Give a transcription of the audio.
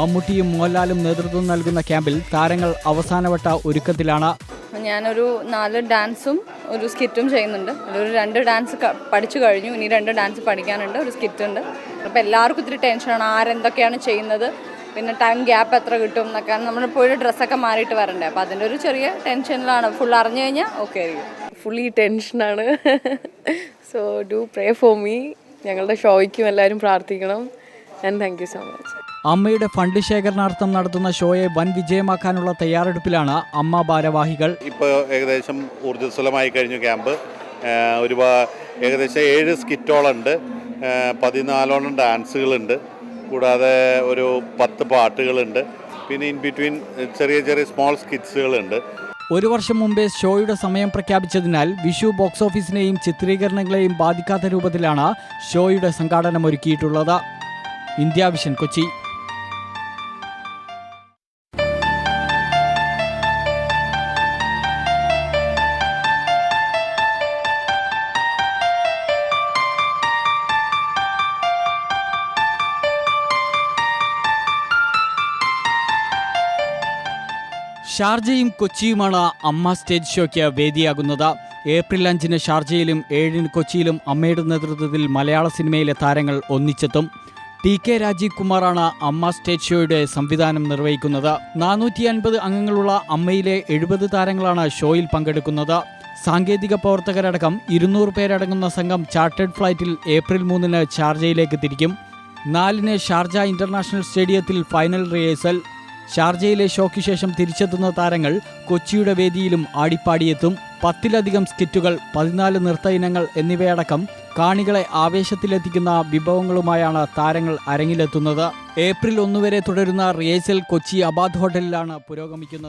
മമ്മൂട്ടിയും മോഹൻലാലും നേതൃത്വം നൽകുന്ന ക്യാമ്പിൽ താരങ്ങൾ അവസാനവട്ട ഒരുക്കത്തിലാണ്. ഞാനൊരു 4 ഡാൻസും ഒരു സ്കിറ്റും ചെയ്യുന്നുണ്ട്. ഒരു 2 ഡാൻസ് പഠിച്ചു കഴിഞ്ഞു. ഇനി 2 ഡാൻസ് പഠിക്കാനുണ്ട്. ഒരു സ്കിറ്റ് ഉണ്ട്. അപ്പോൾ എല്ലാവർക്കും ഇത്തിരി ടെൻഷനാണ്, ആരെന്തൊക്കെയാണ് ചെയ്യുന്നത്, പിന്നെ ടൈം ഗ്യാപ്പ് എത്ര കിട്ടും എന്നൊക്കെ. നമ്മളിപ്പോഴും ഡ്രസ്സൊക്കെ മാറിയിട്ട് വരണ്ടേ, അപ്പോൾ അതിൻ്റെ ഒരു ചെറിയ ടെൻഷനിലാണ്. ഫുൾ അറിഞ്ഞു കഴിഞ്ഞാൽ ഓക്കെ ആയിരിക്കും. ഫുള്ളി ടെൻഷനാണ്. So do pray for me. ഞങ്ങളുടെ ഷോയ്ക്കും എല്ലാവരും പ്രാർത്ഥിക്കണം. And thank you so much. അമ്മയുടെ ഫണ്ട് ശേഖരണാർത്ഥം നടത്തുന്ന ഷോയെ വൻ വിജയമാക്കാനുള്ള തയ്യാറെടുപ്പിലാണ് അമ്മ ഭാരവാഹികൾ. ഇപ്പോൾ ഏകദേശം ഊർജ്ജസ്വലമായി കഴിഞ്ഞു ക്യാമ്പ്. ഏകദേശം 7 സ്കിറ്റോളുണ്ട്, 14 ഡാൻസുകളുണ്ട്, കൂടാതെ ഒരു 10 പാട്ടുകളുണ്ട്, പിന്നെ ഇൻ ബിറ്റ്വീൻ ചെറിയ ചെറിയ സ്മോൾ സ്കിറ്റ്സുകളുണ്ട്. 1 വർഷം മുമ്പേ ഷോയുടെ സമയം പ്രഖ്യാപിച്ചതിനാൽ വിഷു ബോക്സ് ഓഫീസിനെയും ചിത്രീകരണങ്ങളെയും ബാധിക്കാത്ത രൂപത്തിലാണ് ഷോയുടെ സംഘാടനം ഒരുക്കിയിട്ടുള്ളത്. India Vision, Kochi. ഷാർജയും കൊച്ചിയുമാണ് അമ്മ സ്റ്റേജ് ഷോയ്ക്ക് വേദിയാകുന്നത്. ഏപ്രിൽ 5-ന് ഷാർജയിലും 7-ന് കൊച്ചിയിലും അമ്മയുടെ നേതൃത്വത്തിൽ മലയാള സിനിമയിലെ താരങ്ങൾ ഒന്നിച്ചെത്തും. TK രാജീവ് കുമാറാണ് അമ്മ സ്റ്റേജ് ഷോയുടെ സംവിധാനം നിർവഹിക്കുന്നത്. 450 അംഗങ്ങളുള്ള അമ്മയിലെ 70 താരങ്ങളാണ് ഷോയിൽ പങ്കെടുക്കുന്നത്. സാങ്കേതിക പ്രവർത്തകരടക്കം 200 പേരടങ്ങുന്ന സംഘം ചാർട്ടേഡ് ഫ്ലൈറ്റിൽ ഏപ്രിൽ 3-ന് ഷാർജയിലേക്ക് തിരിക്കും. 4-ന് ഷാർജ ഇന്റർനാഷണൽ സ്റ്റേഡിയത്തിൽ ഫൈനൽ റിഹേഴ്സൽ. ഷാർജയിലെ ഷോയ്ക്ക് ശേഷം തിരിച്ചെത്തുന്ന താരങ്ങൾ കൊച്ചിയുടെ വേദിയിലും ആടിപ്പാടിയെത്തും. 10-ലധികം സ്കിറ്റുകൾ, 14 നൃത്ത ഇനങ്ങൾ എന്നിവയടക്കം കാണികളെ ആവേശത്തിലെത്തിക്കുന്ന വിഭവങ്ങളുമായാണ് താരങ്ങൾ അരങ്ങിലെത്തുന്നത്. ഏപ്രിൽ 1 വരെ തുടരുന്ന റിഹേഴ്സൽ കൊച്ചി അബാദ് ഹോട്ടലിലാണ് പുരോഗമിക്കുന്നത്.